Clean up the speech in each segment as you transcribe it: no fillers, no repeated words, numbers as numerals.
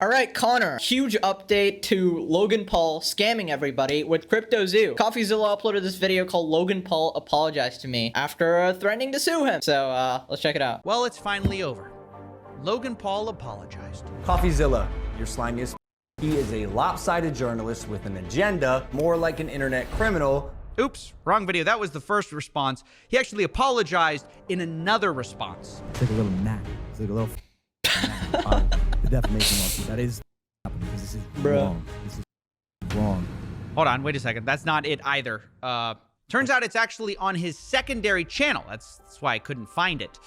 All right, Connor, huge update to Logan Paul scamming everybody with CryptoZoo. CoffeeZilla uploaded this video called Logan Paul Apologized to Me after threatening to sue him. So let's check it out. Well, it's finally over. Logan Paul apologized. CoffeeZilla, you're slimiest. He is a lopsided journalist with an agenda, more like an internet criminal. Oops, wrong video. That was the first response. He actually apologized in another response. It's like a little knack. It's like a little on the defamation lawsuit. That is happening because this is wrong. This is wrong. Hold on, wait a second. That's not it either. Turns out it's actually on his secondary channel. That's why I couldn't find it.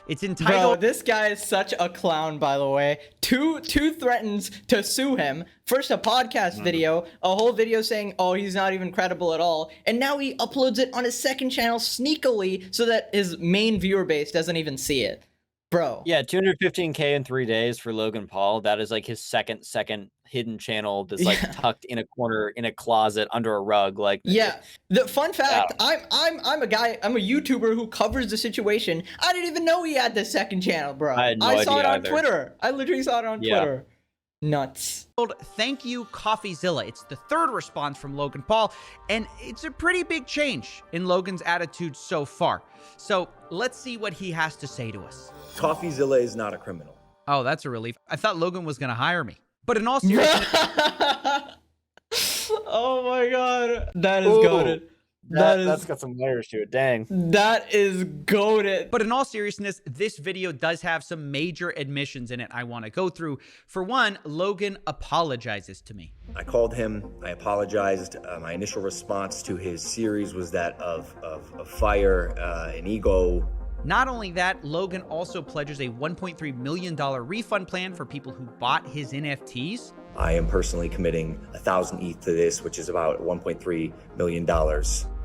It's entitled... Bro, this guy is such a clown, by the way. Two threatens to sue him. First, a podcast video, a whole video saying, oh, he's not even credible at all. And now he uploads it on his second channel sneakily so that his main viewer base doesn't even see it. Bro. Yeah, 215K in 3 days for Logan Paul. That is like his second hidden channel that's like tucked in a corner in a closet under a rug. Like, yeah. The fun fact, I'm a YouTuber who covers the situation. I didn't even know he had the second channel, bro. I saw it on Twitter. I literally saw it on Twitter. Nuts. Thank you, CoffeeZilla. It's the third response from Logan Paul, and it's a pretty big change in Logan's attitude so far. So let's see what he has to say to us. CoffeeZilla is not a criminal. Oh, that's a relief. I thought Logan was going to hire me. But in all seriousness... Oh my god. That is goated. That's got some layers to it. Dang. That is goated. But in all seriousness, this video does have some major admissions in it I want to go through. For one, Logan apologizes to me. I called him. I apologized. My initial response to his series was that of fire, an ego. Not only that, Logan also pledges a $1.3 million refund plan for people who bought his NFTs. I am personally committing 1,000 ETH to this, which is about $1.3 million.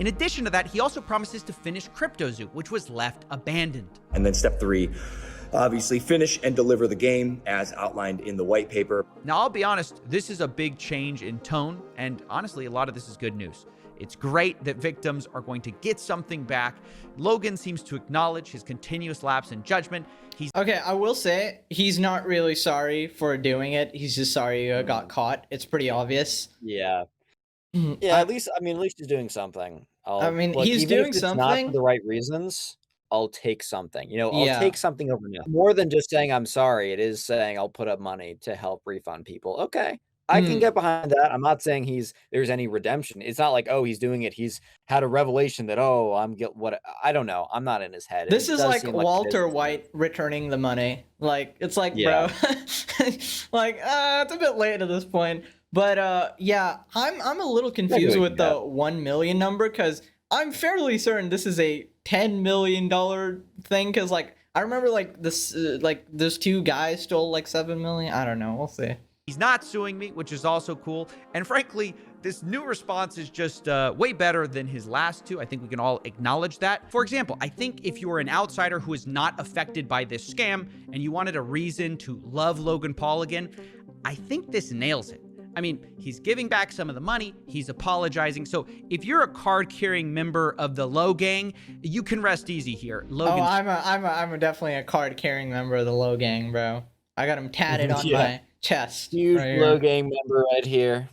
In addition to that, he also promises to finish CryptoZoo, which was left abandoned. And then step 3, obviously finish and deliver the game as outlined in the white paper. Now, I'll be honest, this is a big change in tone, and honestly, a lot of this is good news. It's great that victims are going to get something back. Logan seems to acknowledge his continuous lapse in judgment. Okay, I will say he's not really sorry for doing it. He's just sorry he got caught. It's pretty obvious. Yeah. Yeah, at least he's doing something. He's doing something. Not for the right reasons. I'll take something. You know, I'll take something over now. More than just saying I'm sorry. It is saying I'll put up money to help refund people. Okay. I can get behind that. I'm not saying there's any redemption. It's not like, oh, he's doing it. He's had a revelation that, oh, I don't know. I'm not in his head. This is like Walter White returning the money. Like, it's like, bro, like, it's a bit late at this point. But yeah, I'm a little confused with the 1 million number because I'm fairly certain this is a $10 million thing. Because like, I remember like this, like those two guys stole like 7 million. I don't know. We'll see. He's not suing me, which is also cool. And frankly, this new response is just way better than his last two. I think we can all acknowledge that. For example, I think if you were an outsider who is not affected by this scam and you wanted a reason to love Logan Paul again, I think this nails it. I mean, he's giving back some of the money. He's apologizing. So if you're a card-carrying member of the Low Gang, you can rest easy here. Logan. Oh, I'm definitely a card-carrying member of the Low Gang, bro. I got him tatted on my chest. Huge Low Gang member right here.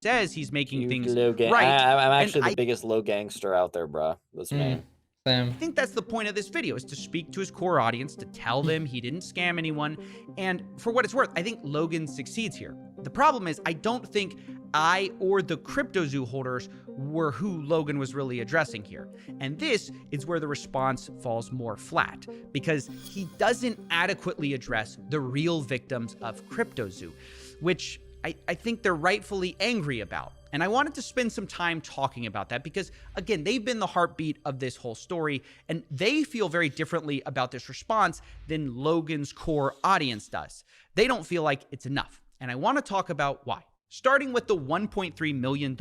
Says he's making things right. I'm actually the biggest low gangster out there, bro. That's me. I think that's the point of this video, is to speak to his core audience, to tell them he didn't scam anyone. And for what it's worth, I think Logan succeeds here. The problem is, I don't think I or the CryptoZoo holders were who Logan was really addressing here. And this is where the response falls more flat, because he doesn't adequately address the real victims of CryptoZoo, which I think they're rightfully angry about. And I wanted to spend some time talking about that because, again, they've been the heartbeat of this whole story, and they feel very differently about this response than Logan's core audience does. They don't feel like it's enough. And I want to talk about why. Starting with the $1.3 million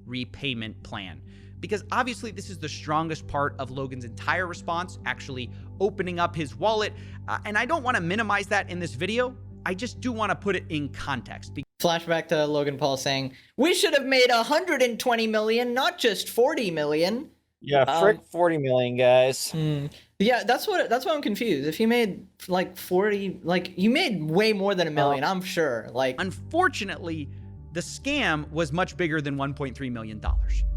repayment plan. Because obviously this is the strongest part of Logan's entire response, actually opening up his wallet. And I don't want to minimize that in this video. I just do want to put it in context. Flashback to Logan Paul saying, we should have made 120 million, not just 40 million. Yeah, frick 40 million, guys. Yeah, that's what I'm confused. If you made like 40, like you made way more than $1 million, I'm sure. Like, unfortunately, the scam was much bigger than $1.3 million.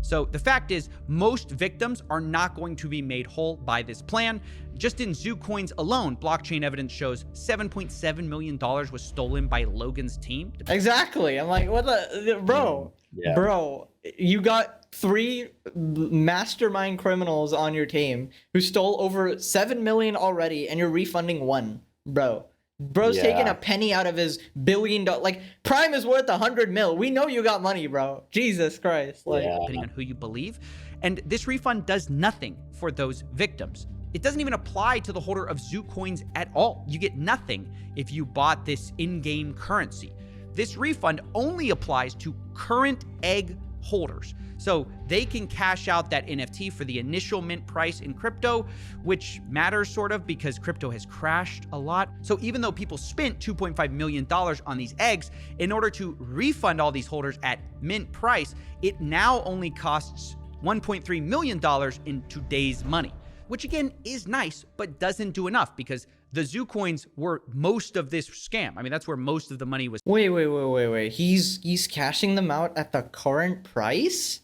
So the fact is, most victims are not going to be made whole by this plan. Just in Zoo Coins alone, blockchain evidence shows $7.7 million was stolen by Logan's team. Exactly. I'm like, what the, bro, bro, you got 3 mastermind criminals on your team who stole over 7 million already, and you're refunding 1, bro. Bro's taking a penny out of his $1 billion. Like, Prime is worth 100 mil. We know you got money, bro. Jesus Christ. Like, depending on who you believe. And this refund does nothing for those victims. It doesn't even apply to the holder of Zoo Coins at all. You get nothing if you bought this in-game currency. This refund only applies to current egg holders. So they can cash out that NFT for the initial mint price in crypto, which matters sort of because crypto has crashed a lot. So even though people spent $2.5 million on these eggs, in order to refund all these holders at mint price, it now only costs $1.3 million in today's money, which again is nice, but doesn't do enough because the Zoo Coins were most of this scam. I mean, that's where most of the money was. Wait. He's cashing them out at the current price?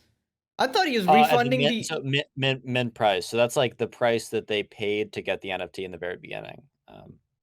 I thought he was refunding mint price. So that's like the price that they paid to get the NFT in the very beginning.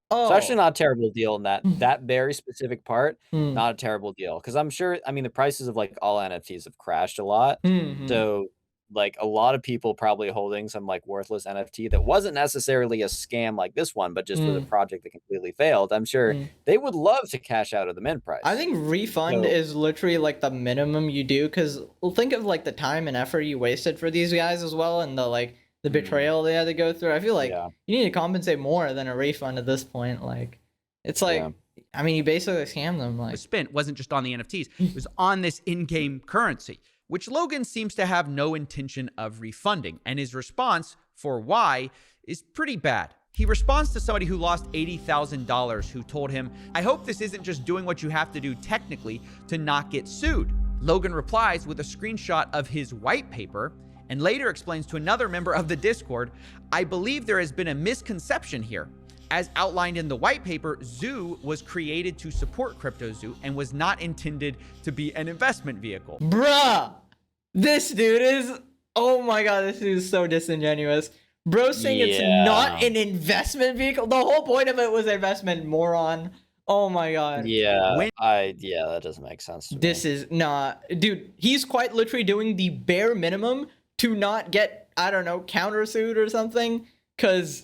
Oh, it's actually not a terrible deal in that very specific part. Not a terrible deal because I'm sure. I mean, the prices of like all NFTs have crashed a lot. So like a lot of people probably holding some like worthless NFT that wasn't necessarily a scam like this one, but just was a project that completely failed. I'm sure they would love to cash out of the mint price. I think refund is literally like the minimum you do, because think of like the time and effort you wasted for these guys as well, and the betrayal they had to go through. I feel like you need to compensate more than a refund at this point. Like, it's like, I mean, you basically scammed them. Like, the spent wasn't just on the NFTs, it was on this in-game currency, which Logan seems to have no intention of refunding. And his response for why is pretty bad. He responds to somebody who lost $80,000 who told him, "I hope this isn't just doing what you have to do technically to not get sued." Logan replies with a screenshot of his white paper and later explains to another member of the Discord, "I believe there has been a misconception here. As outlined in the white paper, Zoo was created to support CryptoZoo and was not intended to be an investment vehicle." Bruh, this dude is, oh my god, this dude is so disingenuous. Bro saying it's not an investment vehicle. The whole point of it was investment, moron. Oh my god. That doesn't make sense to This me. is not, dude, he's quite literally doing the bare minimum to not get, I don't know, countersued or something. Cause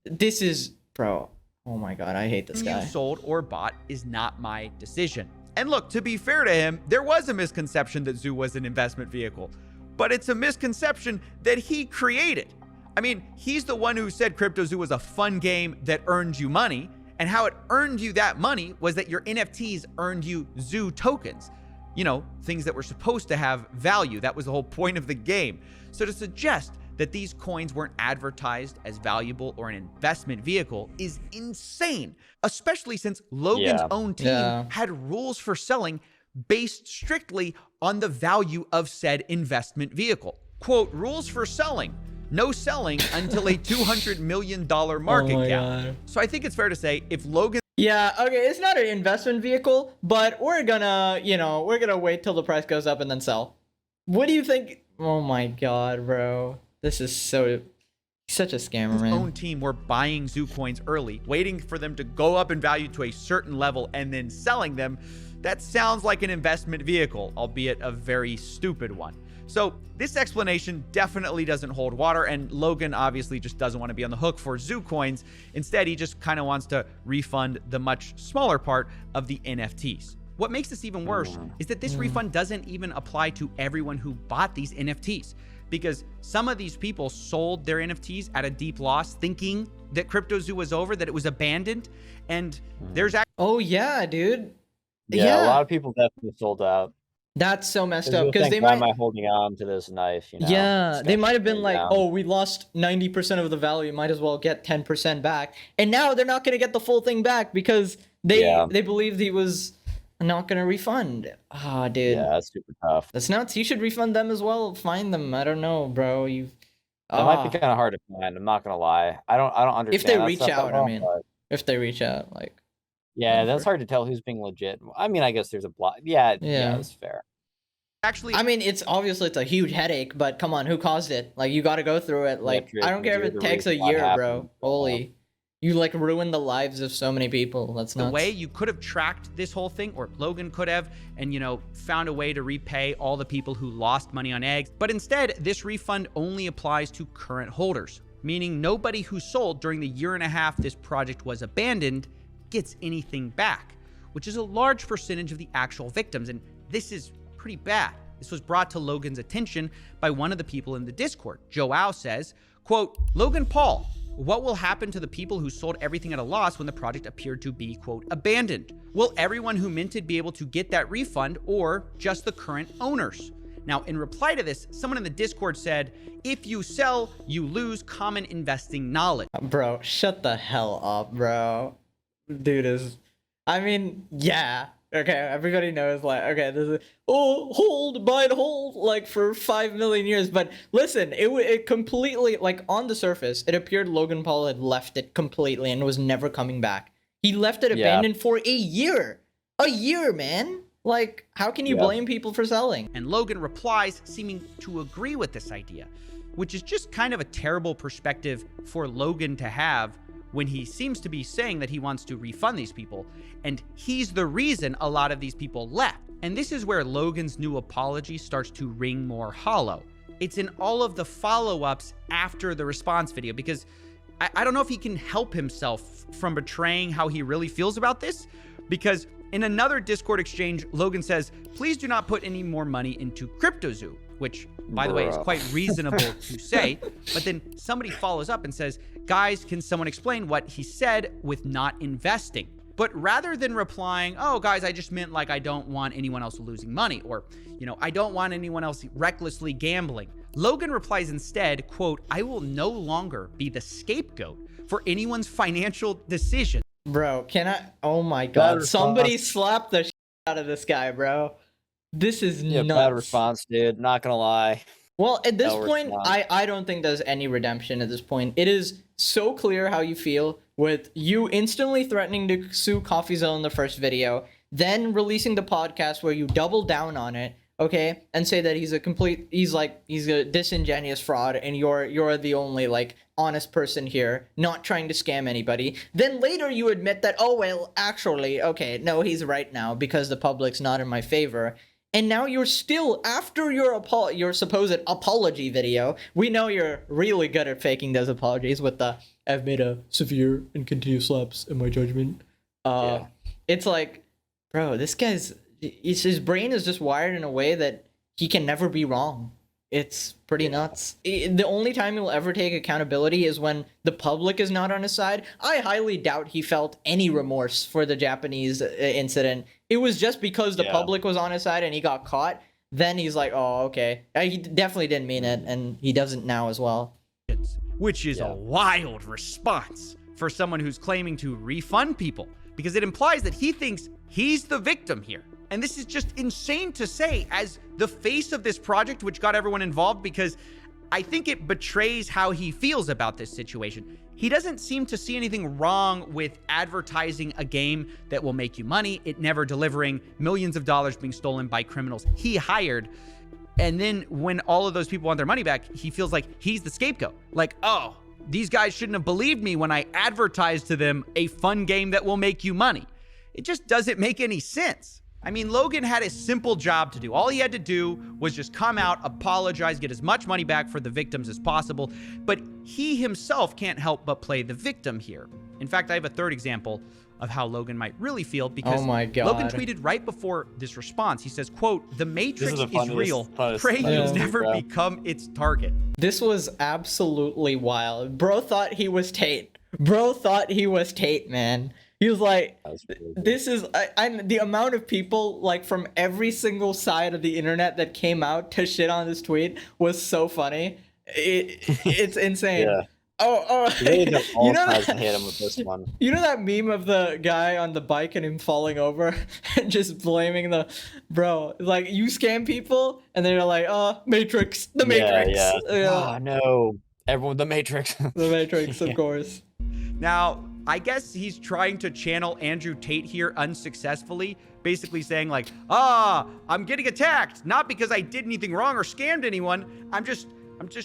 this is, bro, oh my god, I hate this guy. You sold or bought is not my decision. And look, to be fair to him, there was a misconception that Zoo was an investment vehicle, but it's a misconception that he created. I mean, he's the one who said CryptoZoo was a fun game that earned you money, and how it earned you that money was that your NFTs earned you Zoo tokens. You know, things that were supposed to have value. That was the whole point of the game. So to suggest that these coins weren't advertised as valuable or an investment vehicle is insane, especially since Logan's own team had rules for selling based strictly on the value of said investment vehicle. Quote, rules for selling: no selling until a $200 million market cap. God. So I think it's fair to say if Logan... Yeah, okay, it's not an investment vehicle, but we're gonna, we're gonna wait till the price goes up and then sell. What do you think? Oh my god, bro. This is such a scammer, man. His own team were buying Zoo Coins early, waiting for them to go up in value to a certain level and then selling them. That sounds like an investment vehicle, albeit a very stupid one. So this explanation definitely doesn't hold water, and Logan obviously just doesn't want to be on the hook for Zoo Coins. Instead, he just kind of wants to refund the much smaller part of the NFTs. What makes this even worse is that this refund doesn't even apply to everyone who bought these NFTs, because some of these people sold their NFTs at a deep loss thinking that CryptoZoo was over, that it was abandoned, and there's actually... Oh yeah, dude. Yeah, a lot of people definitely sold out. That's so messed up, because they why might... am I holding on to this knife? You know? Yeah, they might have been like, oh, we lost 90% of the value, might as well get 10% back. And now they're not going to get the full thing back because they believed he was not gonna refund. Ah, dude. Yeah, that's super tough. That's nuts. You should refund them as well. Find them. I don't know, bro. That might be kind of hard to find. I'm not gonna lie. I don't understand. If they that reach stuff that out, I well, mean, but if they reach out, like, yeah, that's hard to tell who's being legit. I mean, I guess there's a block. Yeah, that's fair. Actually, I mean, it's a huge headache, but come on, who caused it? Like, you got to go through it. Like, I don't care if it takes a year, bro. Holy, you like ruined the lives of so many people. That's nuts. The way you could have tracked this whole thing, or Logan could have, and found a way to repay all the people who lost money on eggs. But instead, this refund only applies to current holders, meaning nobody who sold during the year and a half this project was abandoned gets anything back, which is a large percentage of the actual victims. And this is pretty bad. This was brought to Logan's attention by one of the people in the Discord. Joao says, quote, "Logan Paul, what will happen to the people who sold everything at a loss when the project appeared to be, quote, abandoned? Will everyone who minted be able to get that refund, or just the current owners?" Now, in reply to this, someone in the Discord said, "If you sell, you lose common investing knowledge." Bro, shut the hell up, bro. Dude is, I mean, yeah. Okay, everybody knows, like, okay, this is, buy and hold, like, for 5 million years. But listen, it completely, like, on the surface, it appeared Logan Paul had left it completely and was never coming back. He left it abandoned for a year. A year, man. Like, how can you blame people for selling? And Logan replies, seeming to agree with this idea, which is just kind of a terrible perspective for Logan to have when he seems to be saying that he wants to refund these people, and he's the reason a lot of these people left. And this is where Logan's new apology starts to ring more hollow. It's in all of the follow-ups after the response video, because I don't know if he can help himself from betraying how he really feels about this, because in another Discord exchange, Logan says, "Please do not put any more money into CryptoZoo," which, by the way, is quite reasonable to say. But then somebody follows up and says, "Guys, can someone explain what he said with not investing?" But rather than replying, "Oh, guys, I just meant like I don't want anyone else losing money," or, "I don't want anyone else recklessly gambling," Logan replies instead, quote, "I will no longer be the scapegoat for anyone's financial decision." Bro, oh my god, somebody slap the shit out of this guy, bro. This is nuts. Bad response, dude. Not gonna lie. Well, at this point, I don't think there's any redemption at this point. It is so clear how you feel with you instantly threatening to sue Coffee Zone in the first video, then releasing the podcast where you double down on it, okay, and say that he's a disingenuous fraud, and you're the only, like, honest person here, not trying to scam anybody. Then later you admit that, oh, well, actually, okay, no, he's right now because the public's not in my favor. And now you're still, after your supposed apology video, we know you're really good at faking those apologies with the, "I've made a severe and continuous lapse in my judgment." It's like, bro, this guy's, his brain is just wired in a way that he can never be wrong. It's pretty nuts. The only time he'll ever take accountability is when the public is not on his side. I highly doubt he felt any remorse for the Japanese incident. It was just because the public was on his side and he got caught. Then he's like, oh, okay. He definitely didn't mean it, and he doesn't now as well. Which is a wild response for someone who's claiming to refund people, because it implies that he thinks he's the victim here. And this is just insane to say as the face of this project, which got everyone involved, because I think it betrays how he feels about this situation. He doesn't seem to see anything wrong with advertising a game that will make you money, it never delivering, millions of dollars being stolen by criminals he hired. And then when all of those people want their money back, he feels like he's the scapegoat. Like, oh, these guys shouldn't have believed me when I advertised to them a fun game that will make you money. It just doesn't make any sense. I mean, Logan had a simple job to do. All he had to do was just come out, apologize, get as much money back for the victims as possible. But he himself can't help but play the victim here. In fact, I have a third example of how Logan might really feel, because Logan tweeted right before this response. He says, quote, "The Matrix is real. Pray you never become its target." This was absolutely wild. Bro thought he was Tate. Bro thought he was Tate, man. He was like, this is, the amount of people, like, from every single side of the internet that came out to shit on this tweet was so funny. It's insane. Really you know that, hit him with this one. You know that meme of the guy on the bike and him falling over and just blaming the, bro, like, you scam people and they're like, oh, Matrix, the Matrix. Oh, no. Everyone, the Matrix. The Matrix, of course. Now, I guess he's trying to channel Andrew Tate here unsuccessfully, basically saying like, I'm getting attacked, not because I did anything wrong or scammed anyone. I'm just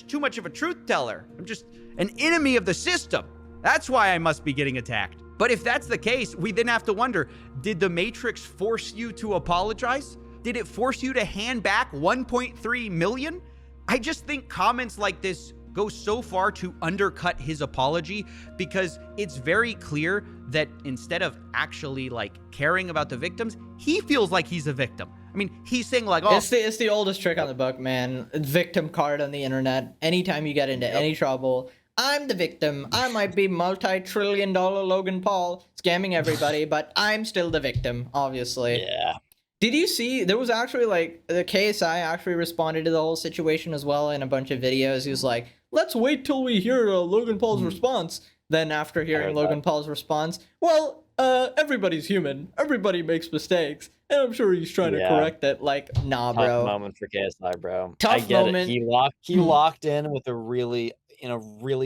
too much of a truth teller. I'm just an enemy of the system. That's why I must be getting attacked. But if that's the case, we then have to wonder, did the Matrix force you to apologize? Did it force you to hand back 1.3 million? I just think comments like this go so far to undercut his apology, because it's very clear that instead of actually like caring about the victims, he feels like he's a victim. I mean, he's saying like, oh, it's the oldest trick on the book, man. Victim card on the internet. Anytime you get into any trouble, I'm the victim. I might be multi-trillion-dollar Logan Paul scamming everybody, but I'm still the victim, obviously. Yeah. Did you see, there was actually like, the KSI actually responded to the whole situation as well in a bunch of videos. He was like, let's wait till we hear Logan Paul's response. Then after hearing Logan Paul's response, well, everybody's human. Everybody makes mistakes. And I'm sure he's trying to correct it. Like, nah, Tough bro. moment for KSI, bro. Tough I get moment. It. He locked in with a really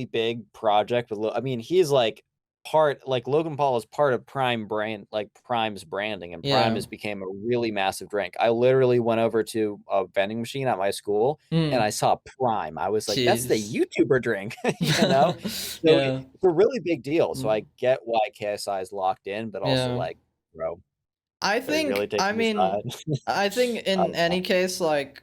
big project with. I mean, he's like Logan Paul is part of Prime's branding, and Prime has became a really massive drink. I literally went over to a vending machine at my school and I saw Prime. I was like, that's the YouTuber drink, you know? So it's a really big deal. So I get why KSI is locked in, but also like, bro. I think, I think in any case, like,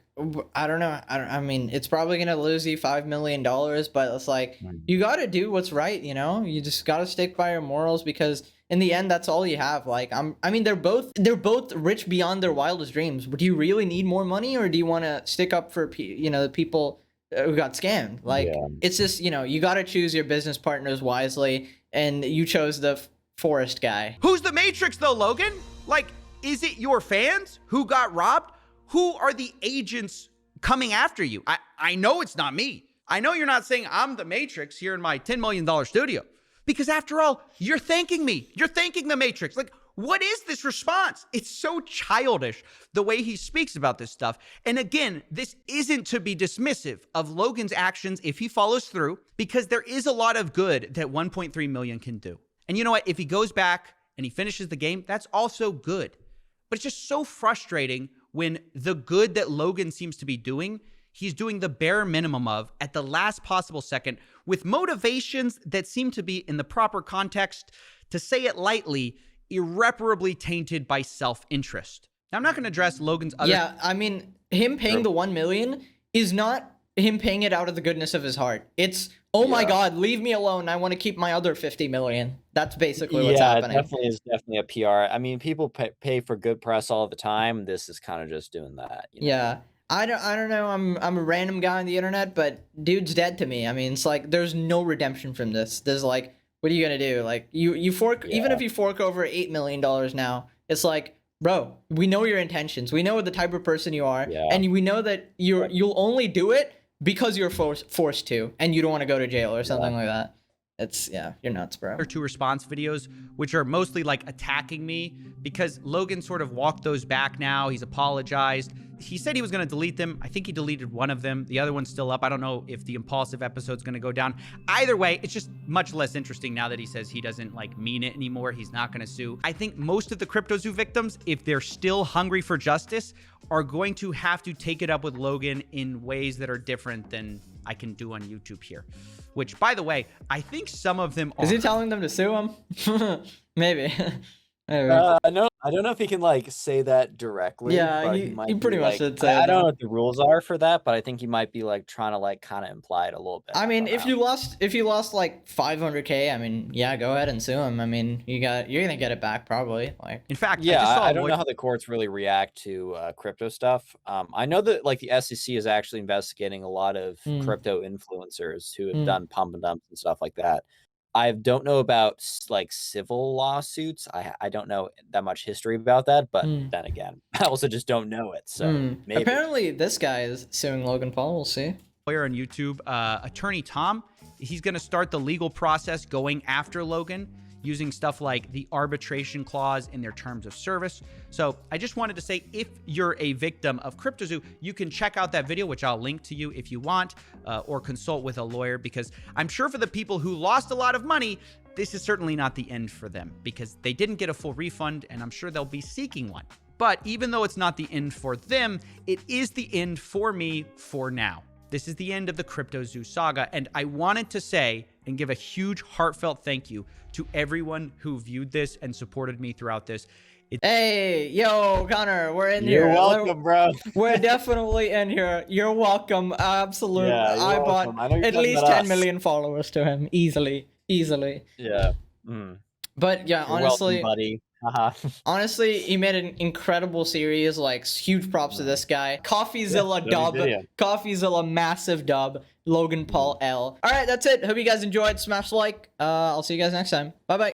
I don't know. I mean, it's probably going to lose you $5 million, but it's like, you got to do what's right, you know? You just got to stick by your morals, because in the end, that's all you have. Like, I mean, they're both rich beyond their wildest dreams. But do you really need more money, or do you want to stick up for, you know, the people who got scammed? Like, it's just, you know, you got to choose your business partners wisely, and you chose the Forrest guy. Who's the Matrix though, Logan? Like, is it your fans who got robbed? Who are the agents coming after you? I know it's not me. I know you're not saying I'm the Matrix here in my $10 million studio. Because after all, you're thanking me. You're thanking the Matrix. Like, what is this response? It's so childish the way he speaks about this stuff. And again, this isn't to be dismissive of Logan's actions if he follows through, because there is a lot of good that 1.3 million can do. And you know what? If he goes back and he finishes the game, that's also good. But it's just so frustrating when the good that Logan seems to be doing, he's doing the bare minimum of at the last possible second with motivations that seem to be, in the proper context, to say it lightly, irreparably tainted by self-interest. Now, I'm not going to address Logan's other... Yeah, I mean, him paying the 1 million is not him paying it out of the goodness of his heart. It's, oh my God, leave me alone. I want to keep my other 50 million. That's basically what's happening. Yeah, it is definitely a PR. I mean, people pay for good press all the time. This is kind of just doing that. You know? Yeah. I don't know. I'm a random guy on the internet, but dude's dead to me. I mean, it's like, there's no redemption from this. There's like, what are you going to do? Like, you fork, even if you fork over $8 million now, it's like, bro, we know your intentions. We know the type of person you are. Yeah. And we know that you'll only do it because you're forced to, and you don't want to go to jail or something like that. It's, you're nuts, bro. 2 response videos, which are mostly like attacking me, because Logan sort of walked those back now. He's apologized. He said he was going to delete them. I think he deleted one of them. The other one's still up. I don't know if the impulsive episode's going to go down. Either way, it's just much less interesting now that he says he doesn't like mean it anymore. He's not going to sue. I think most of the CryptoZoo victims, if they're still hungry for justice, are going to have to take it up with Logan in ways that are different than I can do on YouTube here. Which, by the way, I think some of them are. Is he telling them to sue him? Maybe. No, I don't know if he can like say that directly. Yeah, he pretty much did say. I don't know what the rules are for that, but I think he might be like trying to like kind of imply it a little bit. I mean, if you lost like 500K, I mean, yeah, go ahead and sue him. I mean, you're gonna get it back probably. Like, in fact, I don't know how the courts really react to crypto stuff. I know that like the SEC is actually investigating a lot of crypto influencers who have done pump and dumps and stuff like that. I don't know about like civil lawsuits. I don't know that much history about that, but then again, I also just don't know it. So maybe. Apparently this guy is suing Logan Paul. We'll see. Lawyer on YouTube, Attorney Tom, he's going to start the legal process going after Logan. using stuff like the arbitration clause in their terms of service. So I just wanted to say, if you're a victim of CryptoZoo, you can check out that video, which I'll link to you if you want, or consult with a lawyer, because I'm sure for the people who lost a lot of money, this is certainly not the end for them, because they didn't get a full refund, and I'm sure they'll be seeking one. But even though it's not the end for them, it is the end for me for now. This is the end of the CryptoZoo saga, and I wanted to say and give a huge heartfelt thank you to everyone who viewed this and supported me throughout this. Hey, yo, Connor, we're in here. You're welcome, bro. We're definitely in here. You're welcome. Absolutely. Yeah, you're I welcome. bought I know you're at talking least about 10 us. million followers to him. Easily. Yeah. But yeah, You're honestly, welcome, buddy. honestly, he made an incredible series. Like, huge props to this guy. Coffeezilla dub. Coffeezilla massive dub. Logan Paul L. All right, that's it. Hope you guys enjoyed. Smash like. I'll see you guys next time. Bye bye.